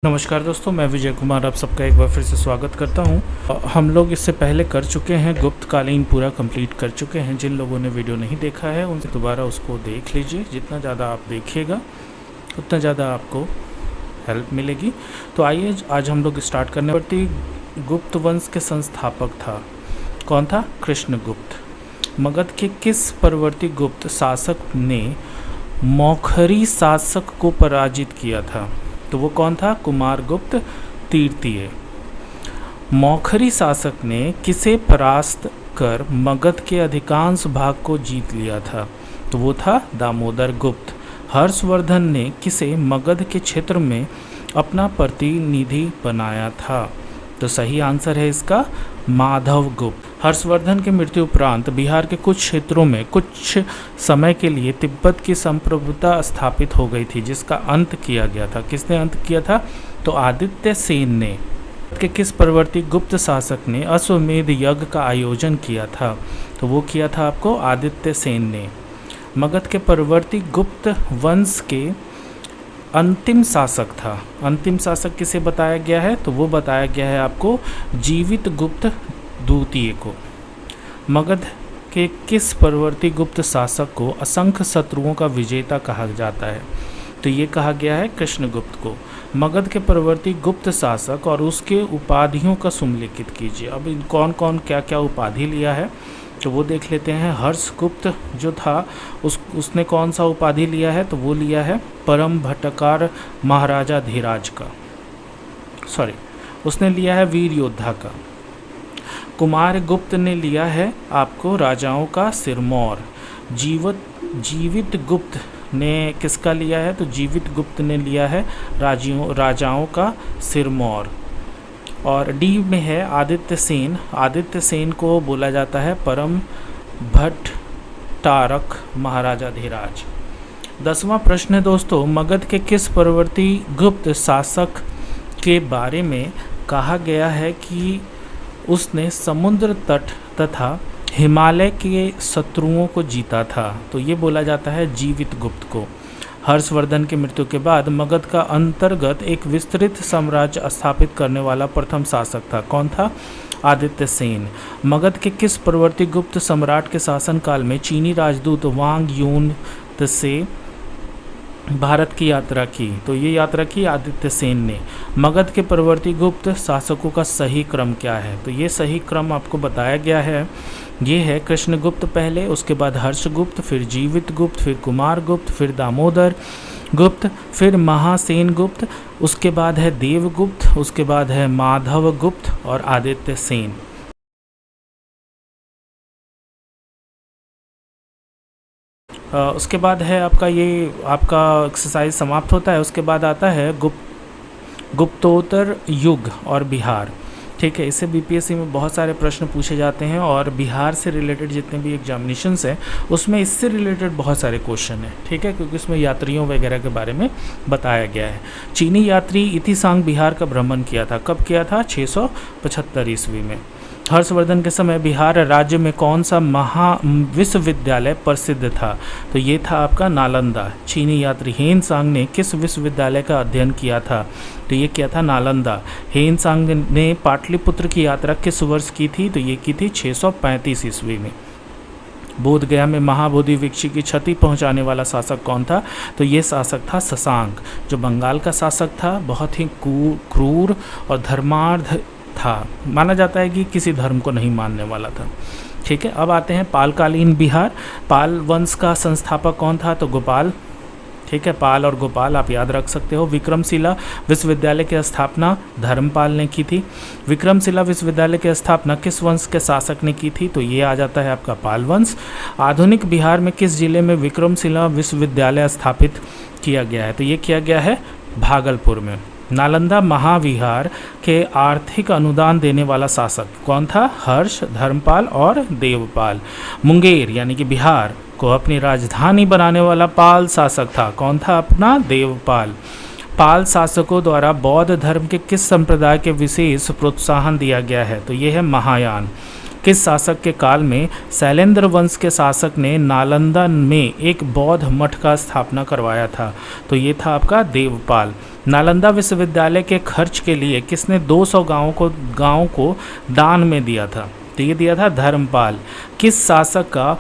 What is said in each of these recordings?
नमस्कार दोस्तों, मैं विजय कुमार आप सबका एक बार फिर से स्वागत करता हूं। हम लोग इससे पहले कर चुके हैं, गुप्तकालीन पूरा कंप्लीट कर चुके हैं। जिन लोगों ने वीडियो नहीं देखा है उनसे दोबारा उसको देख लीजिए। जितना ज़्यादा आप देखिएगा उतना ज़्यादा आपको हेल्प मिलेगी। तो आइए आज हम लोग स्टार्ट करने वाले। गुप्त वंश के संस्थापक था कौन था? कृष्णगुप्त। मगध के किस परवर्ती गुप्त शासक ने मौखरी शासक को पराजित किया था? तो वो कौन था? कुमारगुप्त तृतीय। मौखरी शासक ने किसे परास्त कर मगध के अधिकांश भाग को जीत लिया था? तो वो था दामोदर गुप्त। हर्षवर्धन ने किसे मगध के क्षेत्र में अपना प्रतिनिधि बनाया था? तो सही आंसर है इसका माधव गुप्त। हर्षवर्धन की मृत्यु उपरांत बिहार के कुछ क्षेत्रों में कुछ समय के लिए तिब्बत की संप्रभुता स्थापित हो गई थी, जिसका अंत किया गया था। किसने अंत किया था? तो आदित्य सेन ने। के किस परवर्ती गुप्त शासक ने अश्वमेध यज्ञ का आयोजन किया था? तो वो किया था आपको आदित्य सेन ने। मगध के परवर्ती गुप्त वंश के अंतिम शासक था। अंतिम शासक किसे बताया गया है? तो वो बताया गया है आपको जीवित गुप्त द्वितीय को। मगध के किस परवर्ती गुप्त शासक को असंख्य शत्रुओं का विजेता कहा जाता है? तो ये कहा गया है कृष्णगुप्त को। मगध के परवर्ती गुप्त शासक और उसके उपाधियों का सुमलिखित कीजिए। अब इन कौन कौन क्या क्या उपाधि लिया है तो वो देख लेते हैं। हर्षगुप्त जो था उसने कौन सा उपाधि लिया है? तो वो लिया है परम भट्टकार महाराजा धीराज का, उसने लिया है वीर योद्धा का। कुमारगुप्त ने लिया है आपको राजाओं का सिरमौर। जीवित गुप्त ने किसका लिया है? तो जीवित गुप्त ने लिया है राजाओं का सिरमौर। और डी में है आदित्य सेन। आदित्य सेन को बोला जाता है परम भट्टारक महाराजा धीराज। 10वां प्रश्न है दोस्तों, मगध के किस परवर्ती गुप्त शासक के बारे में कहा गया है कि उसने समुद्र तट तथा हिमालय के शत्रुओं को जीता था? तो ये बोला जाता है जीवित गुप्त को। हर्षवर्धन की मृत्यु के बाद मगध का अंतर्गत एक विस्तृत साम्राज्य स्थापित करने वाला प्रथम शासक था। कौन था? आदित्य सेन। मगध के किस परवर्ती गुप्त सम्राट के शासनकाल में चीनी राजदूत वांग यून से भारत की यात्रा की? तो ये यात्रा की आदित्य सेन ने। मगध के परवर्ती गुप्त शासकों का सही क्रम क्या है? तो ये सही क्रम आपको बताया गया है। ये है कृष्णगुप्त पहले, उसके बाद हर्षगुप्त, फिर जीवित गुप्त, फिर कुमारगुप्त, फिर दामोदर गुप्त, फिर महासेन गुप्त, उसके बाद है देवगुप्त, उसके बाद है माधव गुप्त और आदित्य सेन। उसके बाद है आपका एक्सरसाइज समाप्त होता है। उसके बाद आता है गुप्तोत्तर युग और बिहार। ठीक है, इससे बीपीएससी में बहुत सारे प्रश्न पूछे जाते हैं और बिहार से रिलेटेड जितने भी एग्जामिनेशंस हैं उसमें इससे रिलेटेड बहुत सारे क्वेश्चन हैं। ठीक है, क्योंकि उसमें यात्रियों वगैरह के बारे में बताया गया है। चीनी यात्री इतिसांग बिहार का भ्रमण किया था। कब किया था? 675 ईस्वी में। हर्षवर्धन के समय बिहार राज्य में कौन सा विश्वविद्यालय प्रसिद्ध था? तो ये था आपका नालंदा। चीनी यात्री हेन सांग ने किस विश्वविद्यालय का अध्ययन किया था? तो ये किया था नालंदा। हेन सांग ने पाटलिपुत्र की यात्रा किस वर्ष की थी? तो ये की थी 635 ईस्वी में। बोध गया में महाबोधि वृक्ष की क्षति पहुंचाने वाला शासक कौन था? तो ये शासक था शशांक, जो बंगाल का शासक था। बहुत ही क्रूर और धर्मार्ध था, माना जाता है कि किसी धर्म को नहीं मानने वाला था। ठीक है, अब आते हैं पालकालीन बिहार। पाल वंश का संस्थापक कौन था? तो गोपाल। ठीक है, पाल और गोपाल आप याद रख सकते हो। विक्रमशिला विश्वविद्यालय की स्थापना धर्मपाल ने की थी। विक्रमशिला विश्वविद्यालय की स्थापना किस वंश के शासक ने की थी? तो ये आ जाता है आपका पाल वंश। आधुनिक बिहार में किस जिले में विक्रमशिला विश्वविद्यालय स्थापित किया गया है? तो ये किया गया है भागलपुर में। नालंदा महाविहार के आर्थिक अनुदान देने वाला शासक कौन था? हर्ष, धर्मपाल और देवपाल। मुंगेर यानी कि बिहार को अपनी राजधानी बनाने वाला पाल शासक था। कौन था? अपना देवपाल। पाल शासकों द्वारा बौद्ध धर्म के किस संप्रदाय के विशेष प्रोत्साहन दिया गया है? तो ये है महायान। किस शासक के काल में शैलेंद्र वंश के शासक ने नालंदा में एक बौद्ध मठ का स्थापना करवाया था? तो ये था आपका देवपाल। नालंदा विश्वविद्यालय के खर्च के लिए किसने 200 गाँव को दान में दिया था? तो ये दिया था धर्मपाल। किस शासक का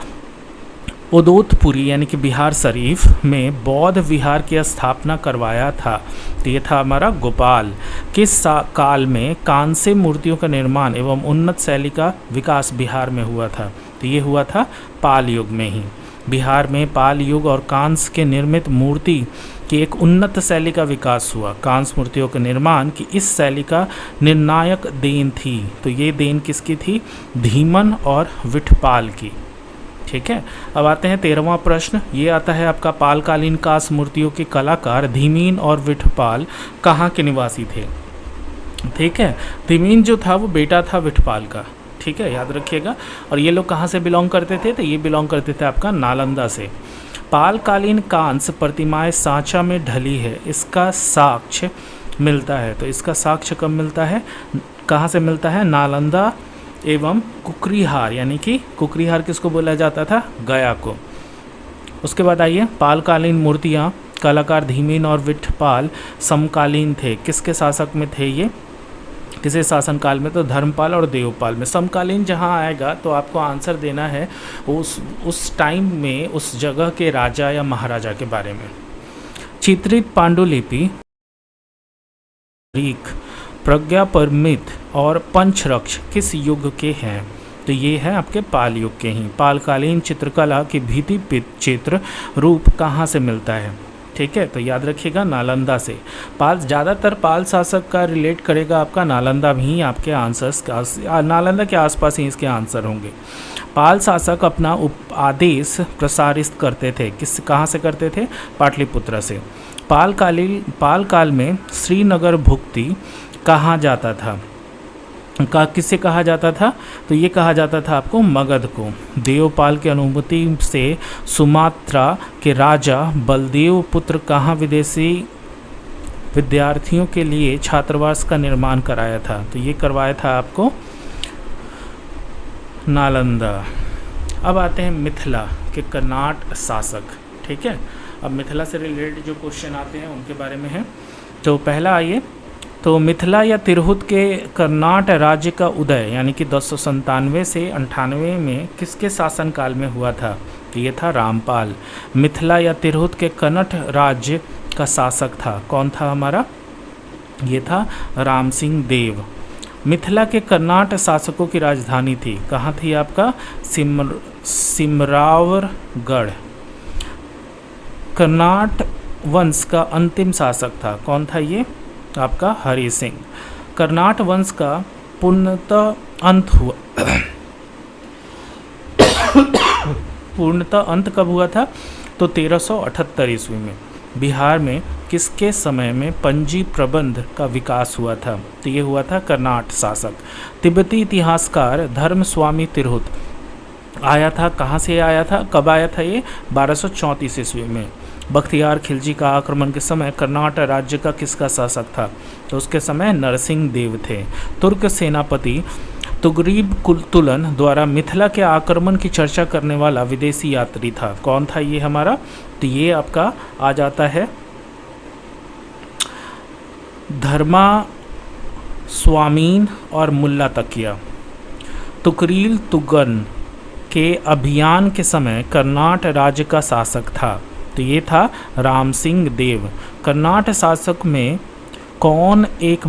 उदोतपुरी यानी कि बिहार शरीफ में बौद्ध विहार की स्थापना करवाया था? तो ये था हमारा गोपाल। किस काल में कांस्य मूर्तियों का निर्माण एवं उन्नत शैली का विकास बिहार में हुआ था? तो ये हुआ था पाल युग में ही। बिहार में पाल युग और कांस्य के निर्मित मूर्ति की एक उन्नत शैली का विकास हुआ। कांस्य मूर्तियों के निर्माण की इस शैली का निर्णायक देन थी। तो ये देन किसकी थी? धीमन और विठपाल की। ठीक है, अब आते हैं 13वां प्रश्न। ये आता है आपका पालकालीन कांस्य मूर्तियों के कलाकार धीमीन और विठपाल कहाँ के निवासी थे? ठीक है, धीमीन जो था वो बेटा था विठपाल का। ठीक है, याद रखिएगा। और ये लोग कहाँ से बिलोंग करते थे? तो ये बिलोंग करते थे आपका नालंदा से। पालकालीन कांस्य प्रतिमाएं सांचा में ढली है, इसका साक्ष्य मिलता है। तो इसका साक्ष्य कब मिलता है? कहाँ से मिलता है? नालंदा एवं कुकरीहार, यानी कि कुकरीहार किसको बोला जाता था? गया को। उसके बाद आइए, पालकालीन मूर्तियाँ कलाकार धीमीन और विठपाल समकालीन थे। किसके शासक में थे ये? किसे शासनकाल में? तो धर्मपाल और देवपाल में। समकालीन जहाँ आएगा तो आपको आंसर देना है उस टाइम में उस जगह के राजा या महाराजा के बारे में। चित्रित पांडुलिपि, प्रज्ञापरमित और पंचरक्ष किस युग के हैं? तो ये है आपके पाल युग के ही। पालकालीन चित्रकला की भित्ति चित्र रूप कहाँ से मिलता है? ठीक है, तो याद रखिएगा नालंदा से। ज़्यादातर पाल शासक का रिलेट करेगा आपका नालंदा भी। आपके आंसर्स नालंदा के आसपास ही इसके आंसर होंगे। पाल शासक अपना आदेश प्रसारित करते थे, कहाँ से करते थे? पाटलिपुत्र से। पाल काल में श्रीनगर भुक्ति कहा जाता था? किससे कहा जाता था? तो ये कहा जाता था आपको मगध को। देवपाल की अनुमति से सुमात्रा के राजा बलदेव पुत्र कहाँ विदेशी विद्यार्थियों के लिए छात्रावास का निर्माण कराया था? तो ये करवाया था आपको नालंदा। अब आते हैं मिथिला के कर्नाट शासक। ठीक है, अब मिथिला से रिलेटेड जो क्वेश्चन आते हैं उनके बारे में है। तो पहला आइए, तो मिथिला या तिरहुत के कर्नाट राज्य का उदय यानी कि 1097 से 98 में किसके शासनकाल में हुआ था? तो ये था रामपाल। मिथिला या तिरहुत के कनट राज्य का शासक था, कौन था हमारा? ये था राम सिंह देव। मिथिला के कर्नाट शासकों की राजधानी थी, कहाँ थी आपका? सिमरावरगढ़। कर्नाट वंश का अंतिम शासक था, कौन था ये? आपका हरि सिंह। कर्नाट वंश का पूर्णतः अंत हुआ पूर्णतः अंत कब हुआ था? तो 1378 ईस्वी में। बिहार में किसके समय में पंजी प्रबंध का विकास हुआ था? तो ये हुआ था कर्नाट शासक। तिब्बती इतिहासकार धर्मस्वामी तिरहुत आया था, कहाँ से आया था? कब आया था ये? 1234 ईस्वी में। बख्तियार खिलजी का आक्रमण के समय कर्नाटक राज्य का किसका शासक था? तो उसके समय नरसिंह देव थे। तुर्क सेनापति तुगरीब तुलन द्वारा मिथिला के आक्रमण की चर्चा करने वाला विदेशी यात्री था, कौन था ये हमारा? तो ये आपका आ जाता है धर्मा स्वामीन और मुल्ला तकिया। तुकरील तुगन के अभियान के समय कर्नाटक राज्य का शासक था, तो ये था राम सिंह देव। कर्नाटक शासक में कौन एक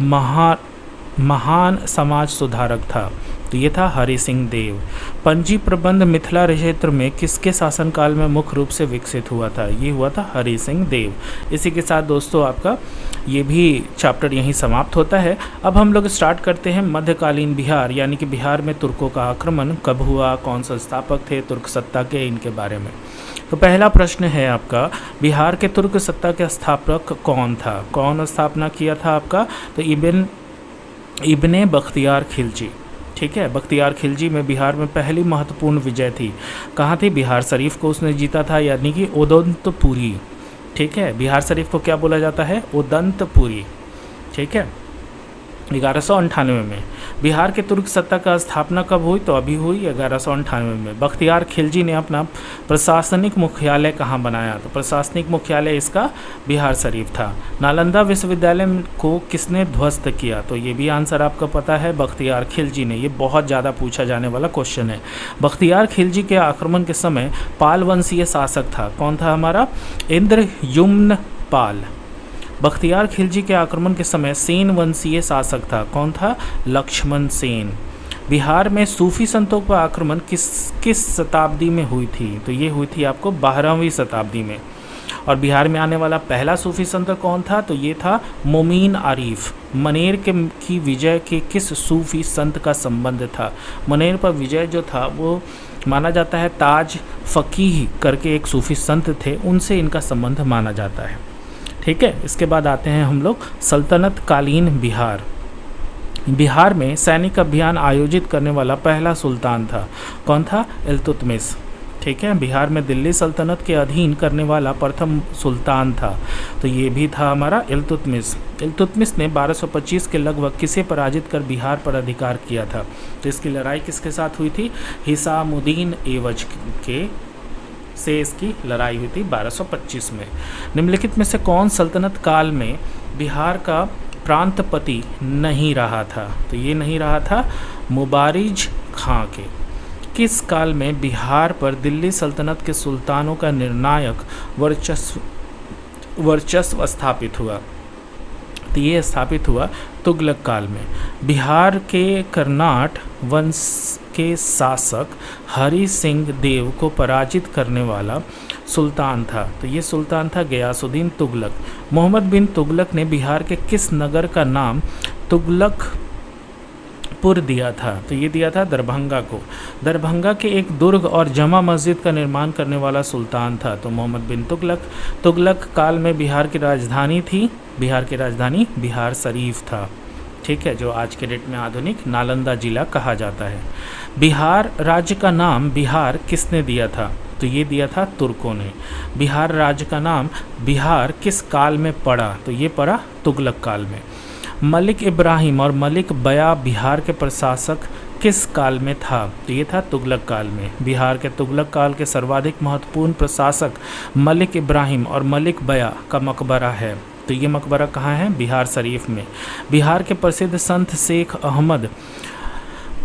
महान समाज सुधारक था? तो ये था हरि सिंह देव। पंजी प्रबंध मिथिला क्षेत्र में किसके शासनकाल में मुख्य रूप से विकसित हुआ था? ये हुआ था हरि सिंह देव। इसी के साथ दोस्तों आपका ये भी चैप्टर यहीं समाप्त होता है। अब हम लोग स्टार्ट करते हैं मध्यकालीन बिहार, यानी कि बिहार में तुर्कों का आक्रमण कब हुआ, कौन संस्थापक थे तुर्क सत्ता के, इनके बारे में। तो पहला प्रश्न है आपका, बिहार के तुर्क सत्ता के स्थापक कौन था? कौन स्थापना किया था आपका? तो इब्ने बख्तियार खिलजी। ठीक है, बख्तियार खिलजी में बिहार में पहली महत्वपूर्ण विजय थी, कहाँ थी? बिहार शरीफ को उसने जीता था, यानी कि उदंतपुरी। ठीक है, बिहार शरीफ को क्या बोला जाता है? उदंतपुरी। ठीक है, 1198 में। बिहार के तुर्क सत्ता का स्थापना कब हुई? तो अभी हुई 1198 में। बख्तियार खिलजी ने अपना प्रशासनिक मुख्यालय कहाँ बनाया? तो प्रशासनिक मुख्यालय इसका बिहार शरीफ था। नालंदा विश्वविद्यालय को किसने ध्वस्त किया? तो ये भी आंसर आपको पता है, बख्तियार खिलजी ने। ये बहुत ज़्यादा पूछा जाने वाला क्वेश्चन है। बख्तियार खिलजी के आक्रमण के समय पाल वंशीय शासक था। कौन था हमारा? इंद्रयुम्न पाल। बख्तियार खिलजी के आक्रमण के समय सेन वंशीय शासक था। कौन था? लक्ष्मण सेन। बिहार में सूफी संतों का आक्रमण किस शताब्दी में हुई थी? तो ये हुई थी आपको 12वीं शताब्दी में। और बिहार में आने वाला पहला सूफी संत कौन था? तो ये था मोमीन आरिफ। मनेर की विजय के किस सूफी संत का संबंध था? मनेर पर विजय जो था वो माना जाता है ताज फ़कीह करके एक सूफी संत थे, उनसे इनका संबंध माना जाता है। ठीक है, इसके बाद आते हैं हम लोग सल्तनत कालीन बिहार। बिहार में सैनिक अभियान आयोजित करने वाला पहला सुल्तान था। कौन था? इल्तुतमिश। ठीक है, बिहार में दिल्ली सल्तनत के अधीन करने वाला प्रथम सुल्तान था। तो ये भी था हमारा इल्तुतमिश। इल्तुतमिश ने 1225 के लगभग किसे पराजित कर बिहार पर अधिकार किया था? तो इसकी लड़ाई किसके साथ हुई थी? हिसामुद्दीन एवज के से इसकी लड़ाई हुई थी 1225 में। निम्नलिखित में से कौन सल्तनत काल में बिहार का प्रांतपति नहीं रहा था? तो ये नहीं रहा था मुबारिज खां के। किस काल में बिहार पर दिल्ली सल्तनत के सुल्तानों का निर्णायक वर्चस्व स्थापित हुआ? तो ये स्थापित हुआ तुगलक काल में। बिहार के कर्नाट वंश के शासक हरि सिंह देव को पराजित करने वाला सुल्तान था। तो ये सुल्तान था गयासुद्दीन तुगलक। मोहम्मद बिन तुगलक ने बिहार के किस नगर का नाम तुगलकपुर दिया था? तो ये दिया था दरभंगा को। दरभंगा के एक दुर्ग और जमा मस्जिद का निर्माण करने वाला सुल्तान था। तो मोहम्मद बिन तुगलक। तुगलक काल में बिहार की राजधानी थी, बिहार की राजधानी बिहार शरीफ था। ठीक है, जो आज के डेट में आधुनिक नालंदा जिला कहा जाता है। बिहार राज्य का नाम बिहार किसने दिया था? तो ये दिया था तुर्कों ने। बिहार राज्य का नाम बिहार किस काल में पड़ा? तो ये पड़ा तुगलक काल में। मलिक इब्राहिम और मलिक बया बिहार के प्रशासक किस काल में था? तो ये था तुगलक काल में। बिहार के तुगलक काल के सर्वाधिक महत्वपूर्ण प्रशासक मलिक इब्राहिम और मलिक बया का मकबरा है। तो ये मकबरा कहाँ है? बिहार शरीफ में। बिहार के प्रसिद्ध संत शेख अहमद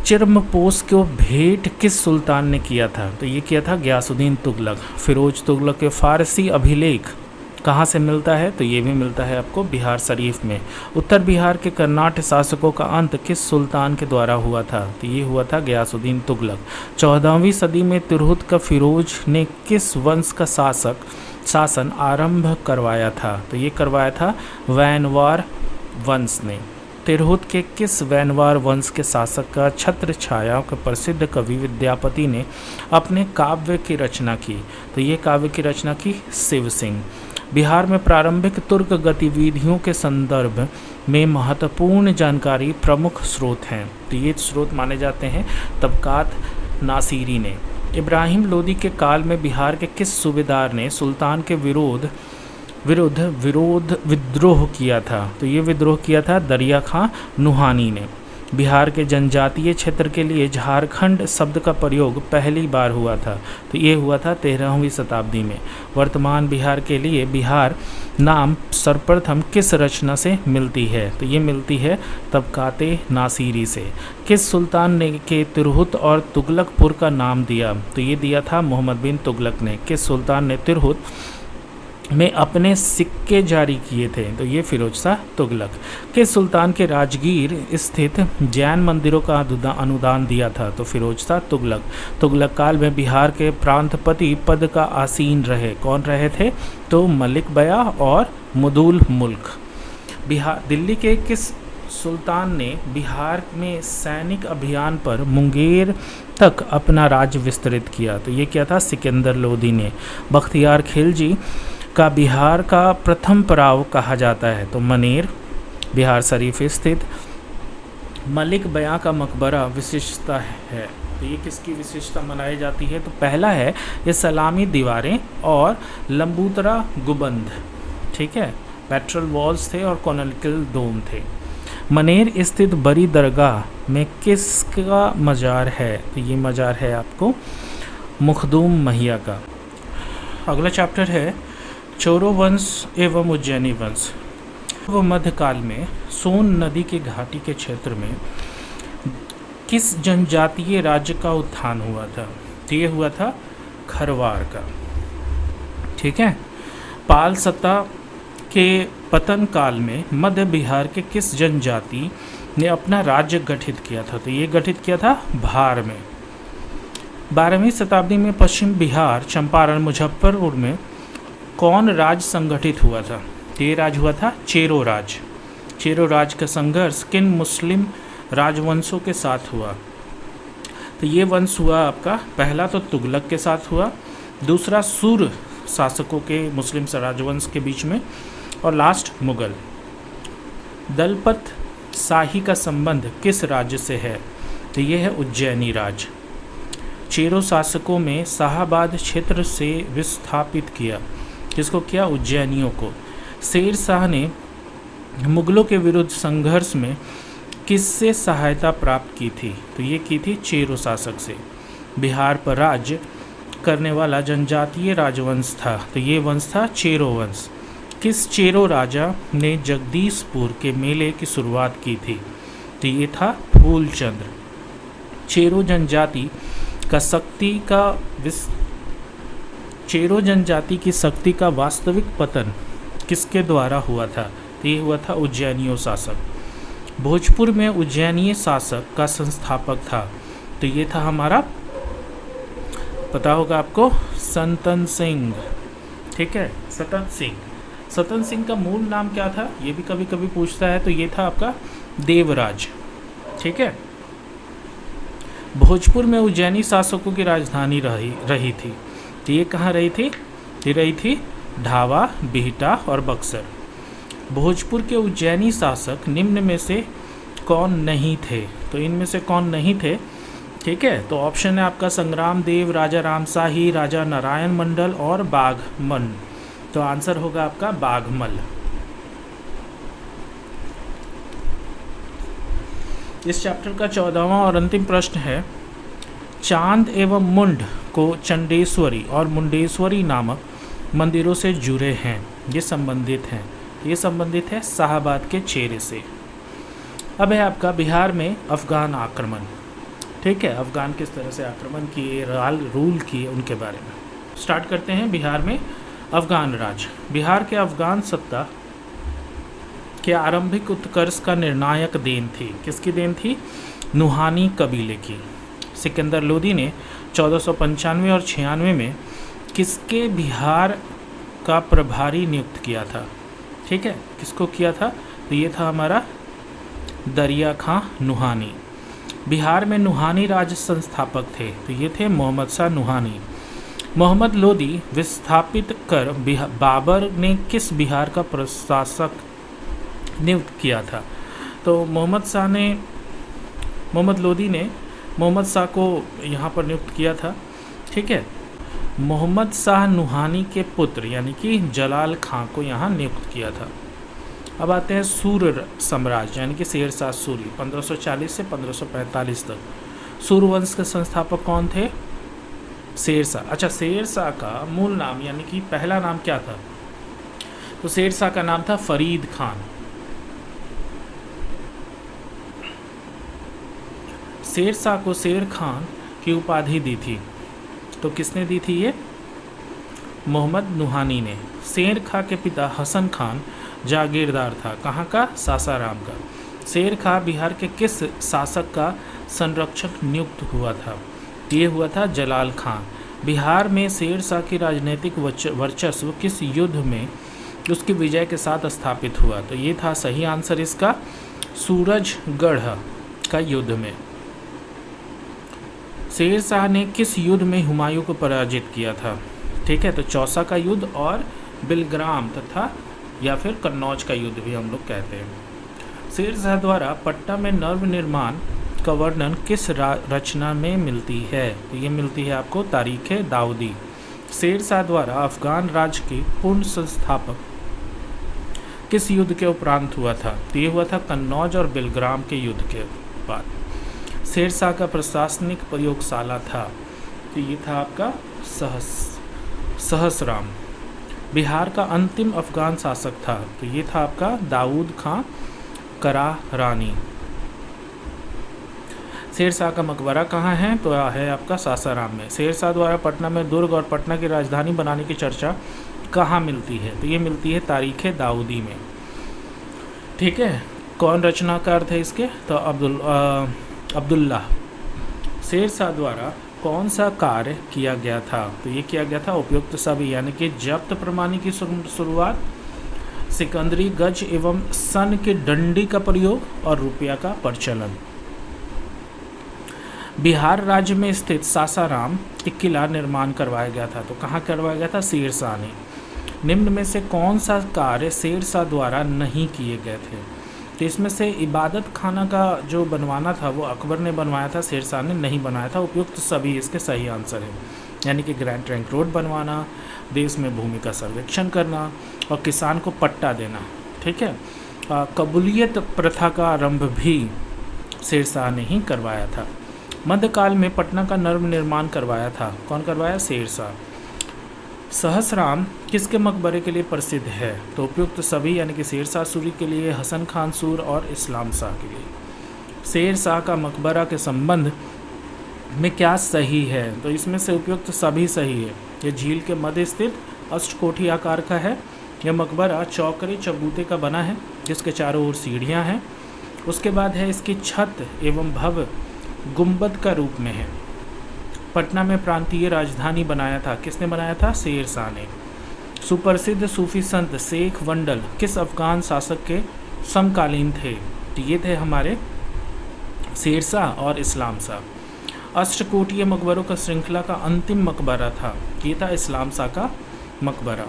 चिरमपोश को भेंट किस सुल्तान ने किया था? तो ये किया था गयासुद्दीन तुगलक। फिरोज तुगलक के फारसी अभिलेख कहाँ से मिलता है? तो ये भी मिलता है आपको बिहार शरीफ में। उत्तर बिहार के कर्नाट शासकों का अंत किस सुल्तान के द्वारा हुआ था? तो ये हुआ था गयासुद्दीन तुगलक। 14वीं सदी में तिरहुत का फिरोज ने किस वंश का शासन आरंभ करवाया था? तो ये करवाया था वैनवार वंश ने। तिरहुत के किस वैनवार वंश के शासक का छत्र छाया के प्रसिद्ध कवि विद्यापति ने अपने काव्य की रचना की? तो ये काव्य की रचना की शिव सिंह। बिहार में प्रारंभिक तुर्क गतिविधियों के संदर्भ में महत्वपूर्ण जानकारी प्रमुख स्रोत हैं। तो ये स्रोत माने जाते हैं तबकात नासिरी ने। इब्राहिम लोदी के काल में बिहार के किस सूबेदार ने सुल्तान के विद्रोह किया था? तो ये विद्रोह किया था दरिया खां नुहानी ने। बिहार के जनजातीय क्षेत्र के लिए झारखंड शब्द का प्रयोग पहली बार हुआ था। तो ये हुआ था 13वीं शताब्दी में। वर्तमान बिहार के लिए बिहार नाम सर्वप्रथम किस रचना से मिलती है? तो ये मिलती है तबकाते नासिरी से। किस सुल्तान ने के तिरहुत और तुगलकपुर का नाम दिया? तो ये दिया था मोहम्मद बिन तुगलक ने। किस सुल्तान ने तिरहुत में अपने सिक्के जारी किए थे? तो ये फिरोज शाह तुगलक। किस सुल्तान के राजगीर स्थित जैन मंदिरों का अनुदान दिया था? तो फिरोज शाह तुगलक। तुगलक काल में बिहार के प्रांतपति पद का आसीन रहे। कौन रहे थे? तो मलिक बया और मुदुल मुल्क। दिल्ली के किस सुल्तान ने बिहार में सैनिक अभियान पर मुंगेर तक अपना राज्य विस्तृत किया? तो ये क्या था? सिकंदर लोदी ने। बख्तियार खिलजी का बिहार का प्रथम पड़ाव कहा जाता है? तो मनेर बिहार शरीफ स्थित। मलिक बया का मकबरा विशिष्टता है? तो ये किसकी विशिष्टता मनाई जाती है? तो पहला है ये सलामी दीवारें और लंबूतरा गुबंद। ठीक है, पेट्रोल वॉल्स थे और कोनिकल डोम थे। मनेर स्थित बड़ी दरगाह में किसका मज़ार है? तो ये मज़ार है आपको मुखदूम मैया का। अगला चैप्टर है चोरो वंश एवं उज्जैनी वंश। वो मध्यकाल में सोन नदी के घाटी के क्षेत्र में किस जनजातीय राज्य का उत्थान हुआ था? तो ये हुआ था खरवार का। ठीक है। पाल सत्ता के पतन काल में मध्य बिहार के किस जनजाति ने अपना राज्य गठित किया था? तो ये गठित किया था भार में। 12वीं शताब्दी में पश्चिम बिहार, चंपारण, मुजफ्फरपुर में कौन राज संगठित हुआ था? तो ये राज हुआ था चेरो राज। चेरो राज का संघर्ष किन मुस्लिम राजवंशों के साथ हुआ? तो ये वंश हुआ आपका, पहला तो तुगलक के साथ हुआ, दूसरा सूर शासकों के मुस्लिम राजवंश के बीच में, और लास्ट मुगल। दलपत शाही का संबंध किस राज्य से है? तो ये है उज्जैनी राज। चेरो शासकों में शाहाबाद क्षेत्र से विस्थापित किया। किसको किया? उज्जैनियों को। शेर शाह ने मुगलों के विरुद्ध संघर्ष में किससे सहायता प्राप्त की थी? तो ये की थी चेरो शासक से। बिहार पर राज्य करने वाला जनजातीय राजवंश था, तो ये वंश था चेरो वंश। किस चेरो राजा ने जगदीशपुर के मेले की शुरुआत की थी? तो ये था फूलचंद्र। चेरो जनजाति की शक्ति का वास्तविक पतन किसके द्वारा हुआ था? तो ये हुआ था उज्जैनियों शासक। भोजपुर में उज्जैनीय शासक का संस्थापक था, तो ये था हमारा, पता होगा आपको, संतन सिंह। ठीक है, सतन सिंह। सतन सिंह का मूल नाम क्या था? ये भी कभी कभी पूछता है। तो ये था आपका देवराज। ठीक है। भोजपुर में उज्जैनी शासकों की राजधानी रही थी। तो ये कहाँ रही थी? ये रही थी ढावा, बिहटा और बक्सर। भोजपुर के उज्जैनी शासक निम्न में से कौन नहीं थे? तो इनमें से कौन नहीं थे? ठीक है, तो ऑप्शन है आपका संग्राम देव, राजा रामशाही, राजा नारायण मंडल और बाघमल। तो आंसर होगा आपका बाघमल। इस चैप्टर का 14वां और अंतिम प्रश्न है, चांद एवं मुंड को चंडेश्वरी और मुंडेश्वरी नामक मंदिरों से जुड़े हैं। ये संबंधित हैं। ये संबंधित है शाहाबाद के चेहरे से। अब है आपका बिहार में अफगान आक्रमण। ठीक है, अफगान किस तरह से आक्रमण किए, रूल किए, उनके बारे में स्टार्ट करते हैं। बिहार में अफगान राज। बिहार के अफगान सत्ता के आरंभिक उत्कर्ष का निर्णायक देन थी। किसकी देन थी? नुहानी कबीले की। सिकंदर लोदी ने 1495 और 96 में किसके बिहार का प्रभारी नियुक्त किया था? ठीक है, किसको किया था? तो ये था हमारा दरिया खां नुहानी। बिहार में नुहानी राज संस्थापक थे, तो ये थे मोहम्मद शाह नुहानी। मोहम्मद लोदी विस्थापित कर बाबर ने किस बिहार का प्रशासक नियुक्त किया था? तो मोहम्मद लोदी ने मोहम्मद शाह को यहाँ पर नियुक्त किया था। ठीक है, मोहम्मद शाह नुहानी के पुत्र यानी कि जलाल खां को यहाँ नियुक्त किया था। अब आते हैं सूर साम्राज्य यानी कि शेर शाह सूरी, 1540 से 1545 तक। सूरवंश के संस्थापक कौन थे? शेर शाह। अच्छा, शेर शाह का मूल नाम यानी कि पहला नाम क्या था? तो शेर शाह का नाम था फरीद खान। शेर शाह को शेर खान की उपाधि दी थी, तो किसने दी थी? ये मोहम्मद नुहानी ने। शेर खां के पिता हसन खान जागीरदार था। कहाँ का? सासाराम का। शेर खां बिहार के किस शासक का संरक्षक नियुक्त हुआ था? ये हुआ था जलाल खां। बिहार में शेर शाह की राजनीतिक वर्चस्व किस युद्ध में उसकी विजय के साथ स्थापित हुआ? तो ये था सही आंसर इसका, सूरजगढ़ का युद्ध में। शेर शाह ने किस युद्ध में हुमायूं को पराजित किया था? ठीक है, तो चौसा का युद्ध और बिलग्राम तथा या फिर कन्नौज का युद्ध भी हम लोग कहते हैं। शेर शाह द्वारा पट्टा में नव निर्माण का वर्णन किस रचना में मिलती है? तो ये मिलती है आपको तारीख दाऊदी। शेर शाह द्वारा अफगान राज्य के पूर्ण संस्थापक किस युद्ध के उपरांत हुआ था? तो ये हुआ था कन्नौज और बेलग्राम के युद्ध के बाद। शेरशाह का प्रशासनिक प्रयोगशाला था, तो ये था आपका सहसराम। बिहार का अंतिम अफगान शासक था, तो ये था आपका दाऊद खां करारानी। शेरशाह का मकबरा कहाँ है? तो है आपका सासाराम में। शेरशाह द्वारा पटना में दुर्ग और पटना की राजधानी बनाने की चर्चा कहाँ मिलती है? तो ये मिलती है तारीख़ दाऊदी में। ठीक है, कौन रचनाकार थे इसके? तो अब्दुल्लाह। शेरशाह द्वारा कौन सा कार्य किया गया था? तो ये किया गया था उपयुक्त सभी, यानी कि जब्त प्रमाणी की शुरुआत, सिकंदरी गज एवं सन के डंडी का प्रयोग और रुपया का प्रचलन। बिहार राज्य में स्थित सासाराम एक किला निर्माण करवाया गया था, तो कहाँ करवाया गया था? शेरशाह ने। निम्न में से कौन सा कार्य शेरशाह द्वारा नहीं किए गए थे? तो इसमें से इबादत खाना का जो बनवाना था वो अकबर ने बनवाया था, शेरशाह ने नहीं बनाया था। उपयुक्त सभी इसके सही आंसर है, यानी कि ग्रैंड ट्रंक रोड बनवाना, देश में भूमि का सर्वेक्षण करना और किसान को पट्टा देना। ठीक है, कबूलियत प्रथा का आरंभ भी शेरशाह ने ही करवाया था। मध्यकाल में पटना का नर्म निर्माण करवाया था, कौन करवाया? शेरशाह। सहसराम किसके मकबरे के लिए प्रसिद्ध है? तो उपयुक्त सभी, यानी कि शेरशाह सूरी के लिए, हसन खान सूर और इस्लाम शाह के लिए। शेरशाह का मकबरा के संबंध में क्या सही है? तो इसमें से उपयुक्त सभी सही है। ये झील के मध्य स्थित अष्टकोठी आकार का है। यह मकबरा चौकरे चबूते का बना है, जिसके चारों ओर सीढ़ियाँ हैं। उसके बाद है इसकी छत एवं भव्य गुंबद का रूप में है। पटना में प्रांतीय राजधानी बनाया था, किसने बनाया था? शेरशाह ने। सुप्रसिद्ध सूफी संत शेख वंडल किस अफगान शासक के समकालीन थे? तो ये थे हमारे शेरशाह और इस्लाम शाह। अष्टकोटीय मकबरों का श्रृंखला का अंतिम मकबरा था, ये था इस्लाम शाह का मकबरा।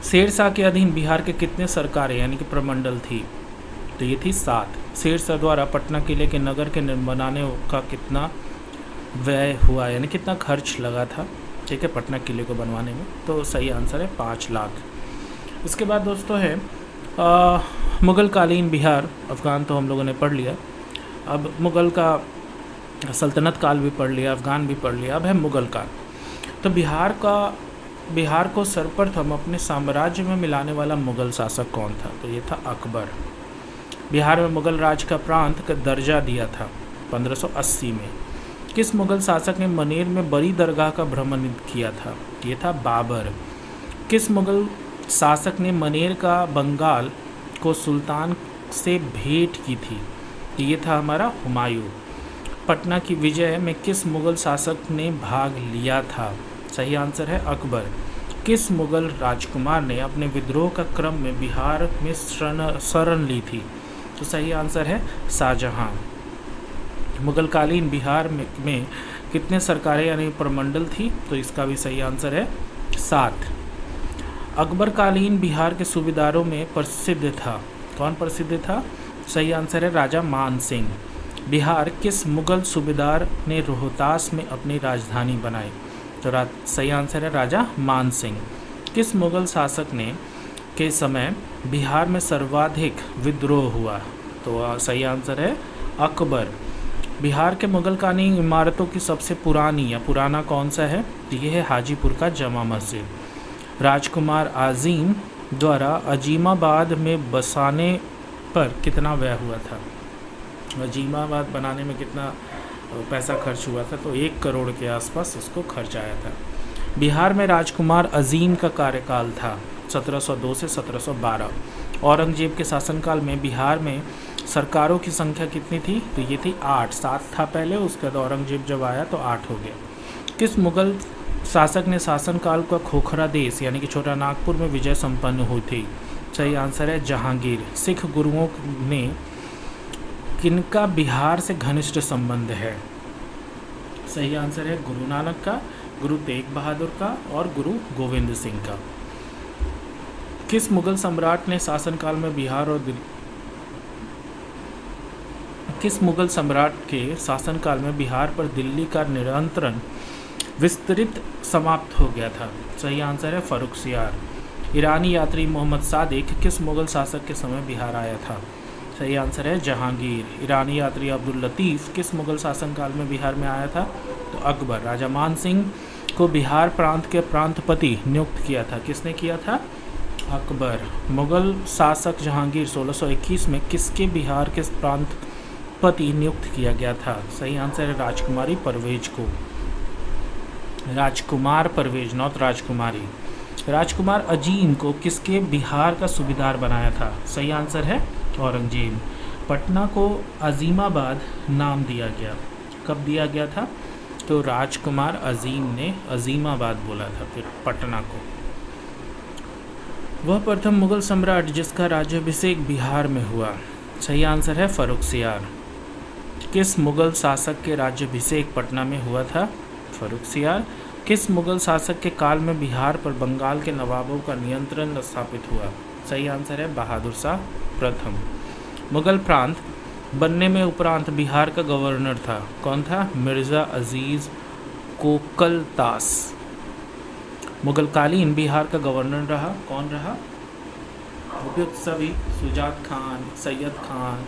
शेरशाह के अधीन बिहार के कितने सरकारें यानी कि प्रमंडल थी? तो ये थी 7। शेरशाह द्वारा पटना किले के नगर के बनाने का कितना व्यय हुआ, यानी कितना खर्च लगा था? ठीक है, पटना किले को बनवाने में। तो सही आंसर है 5 लाख। इसके बाद दोस्तों है मुग़ल कालीन बिहार। अफ़गान तो हम लोगों ने पढ़ लिया, अब मुग़ल का सल्तनत काल भी पढ़ लिया, अफ़गान भी पढ़ लिया, अब है मुग़ल काल। तो बिहार को सर्वप्रथम अपने साम्राज्य में मिलाने वाला मुग़ल शासक कौन था? तो ये था अकबर। बिहार में मुग़ल राज का प्रांत का दर्जा दिया था 1580 में। किस मुग़ल शासक ने मनेर में बड़ी दरगाह का भ्रमण किया था? ये था बाबर। किस मुग़ल शासक ने मनेर का बंगाल को सुल्तान से भेंट की थी? ये था हमारा हुमायूं। पटना की विजय में किस मुग़ल शासक ने भाग लिया था? सही आंसर है अकबर। किस मुग़ल राजकुमार ने अपने विद्रोह का क्रम में बिहार में शरण ली थी? तो सही आंसर है शाहजहां। मुग़ल कालीन बिहार में कितने सरकारें यानी प्रमंडल थी? तो इसका भी सही आंसर है 7। अकबर कालीन बिहार के सूबेदारों में प्रसिद्ध था, कौन प्रसिद्ध था? सही आंसर है राजा मान सिंह। बिहार किस मुग़ल सूबेदार ने रोहतास में अपनी राजधानी बनाई? तो सही आंसर है राजा मान सिंह। किस मुग़ल शासक ने के समय बिहार में सर्वाधिक विद्रोह हुआ? तो सही आंसर है अकबर। बिहार के मुग़ल कालीन इमारतों की सबसे पुरानी या पुराना कौन सा है? तो ये है हाजीपुर का जमा मस्जिद। राजकुमार आज़ीम द्वारा अजीमाबाद में बसाने पर कितना व्यय हुआ था? अजीमाबाद बनाने में कितना पैसा खर्च हुआ था? तो 1 करोड़ के आसपास इसको खर्च आया था। बिहार में राजकुमार अजीम का कार्यकाल था 1702 से 1712। औरंगजेब के शासनकाल में बिहार में सरकारों की संख्या कितनी थी? तो ये थी 8। 7 था पहले, उसके बाद औरंगजेब जब आया तो 8 हो गया। किस मुग़ल शासक ने शासनकाल का खोखरा देश यानी कि छोटा नागपुर में विजय संपन्न हुई थी? सही आंसर है जहांगीर। सिख गुरुओं ने किनका बिहार से घनिष्ठ संबंध है? सही आंसर है गुरु नानक का, गुरु तेग बहादुर का और गुरु गोविंद सिंह का। किस मुग़ल सम्राट ने शासनकाल में बिहार और किस मुग़ल सम्राट के शासनकाल में बिहार पर दिल्ली का नियंत्रण विस्तृत समाप्त हो गया था। सही आंसर है फर्रुखसियार। ईरानी यात्री मोहम्मद सादिक किस मुग़ल शासक के समय बिहार आया था? सही आंसर है जहांगीर। ईरानी यात्री अब्दुल लतीफ़ किस मुग़ल शासनकाल में बिहार में आया था? तो अकबर। राजा मान सिंह को बिहार प्रांत के प्रांतपति नियुक्त किया था। किसने किया था? अकबर। मुग़ल शासक जहांगीर 1621 में किसके बिहार के प्रांतपति नियुक्त किया गया था? सही आंसर है राजकुमारी परवेज को। राजकुमार परवेज, नॉट राजकुमारी। राजकुमार अजीम को किसके बिहार का सूबेदार बनाया था? सही आंसर है औरंगजेब। पटना को अजीमाबाद नाम दिया गया, कब दिया गया था? तो राजकुमार अजीम ने अजीमाबाद बोला था फिर पटना को। वह प्रथम मुगल सम्राट जिसका राज्याभिषेक बिहार में हुआ? सही आंसर है फर्रुखसियार। किस मुगल शासक के राज्याभिषेक पटना में हुआ था? फर्रुखसियार। किस मुगल शासक के काल में बिहार पर बंगाल के नवाबों का नियंत्रण स्थापित हुआ? सही आंसर है बहादुर शाह प्रथम। मुगल प्रांत बनने में उपरांत बिहार का गवर्नर था, कौन था? मिर्ज़ा अजीज़ कोकलतास। मुगलकालीन बिहार का गवर्नर रहा, कौन रहा? उपयुक्त सभी, सुजात खान, सैयद खान,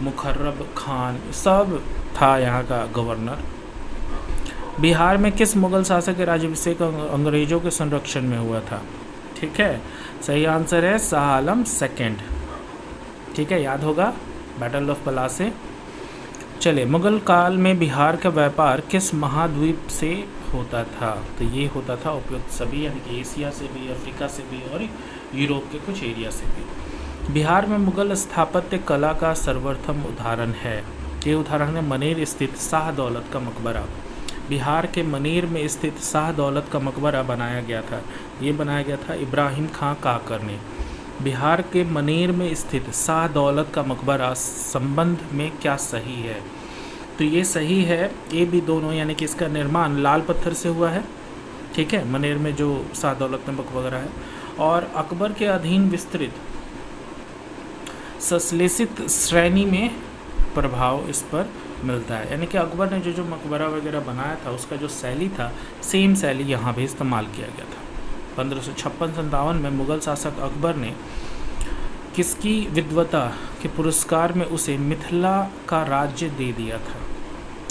मुखर्रब खान, सब था यहाँ का गवर्नर। बिहार में किस मुगल शासक के राज्याभिषेक अंग्रेजों के संरक्षण में हुआ था? ठीक है, सही आंसर है शाह आलम सेकंड। ठीक है, याद होगा बैटल ऑफ पलासी। चलिए, मुगल काल में बिहार का व्यापार किस महाद्वीप से होता था? तो ये होता था उपयुक्त सभी, यानी कि एशिया से भी, अफ्रीका से भी और यूरोप के कुछ एरिया से भी। बिहार में मुगल स्थापत्य कला का सर्वप्रथम उदाहरण है, ये उदाहरण है मनेर स्थित शाह दौलत का मकबरा। बिहार के मनेर में स्थित शाह दौलत का मकबरा बनाया गया था, ये बनाया गया था इब्राहिम खां काकर ने। बिहार के मनेर में स्थित शाह दौलत का मकबरा संबंध में क्या सही है? तो ये सही है, ये भी दोनों, यानी कि इसका निर्माण लाल पत्थर से हुआ है। ठीक है, मनेर में जो शाह दौलत का मकबरा है, और अकबर के अधीन विस्तृत संश्लेषित श्रेणी में प्रभाव इस पर मिलता है। यानी कि अकबर ने जो मकबरा वगैरह बनाया था उसका जो शैली था, सेम शैली यहाँ भी इस्तेमाल किया गया था। 1556-57 में मुगल शासक अकबर ने किसकी विद्वता के पुरस्कार में उसे मिथिला का राज्य दे दिया था?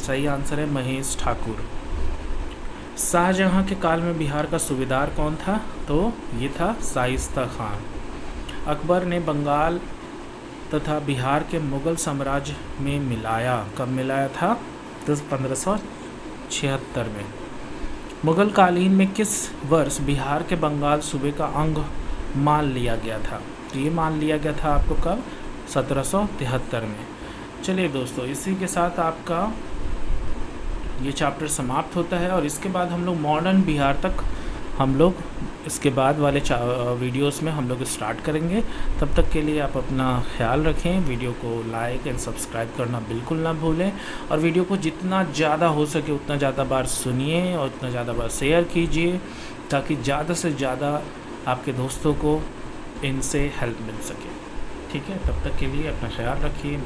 सही आंसर है महेश ठाकुर। शाहजहां के काल में बिहार का सूबेदार कौन था? तो ये था शाइस्ता खान। अकबर ने बंगाल तथा बिहार के मुगल साम्राज्य में मिलाया, कब मिलाया था? तो 1576 में। मुगल कालीन में किस वर्ष बिहार के बंगाल सूबे का अंग मान लिया गया था? तो ये मान लिया गया था आपको कब? 1773 में। चलिए दोस्तों, इसी के साथ आपका ये चैप्टर समाप्त होता है, और इसके बाद हम लोग मॉडर्न बिहार तक हम लोग इसके बाद वाले वीडियोस में हम लोग स्टार्ट करेंगे। तब तक के लिए आप अपना ख्याल रखें, वीडियो को लाइक एंड सब्सक्राइब करना बिल्कुल ना भूलें, और वीडियो को जितना ज़्यादा हो सके उतना ज़्यादा बार सुनिए और उतना ज़्यादा बार शेयर कीजिए, ताकि ज़्यादा से ज़्यादा आपके दोस्तों को इनसे हेल्प मिल सके। ठीक है, तब तक के लिए अपना ख्याल रखिए।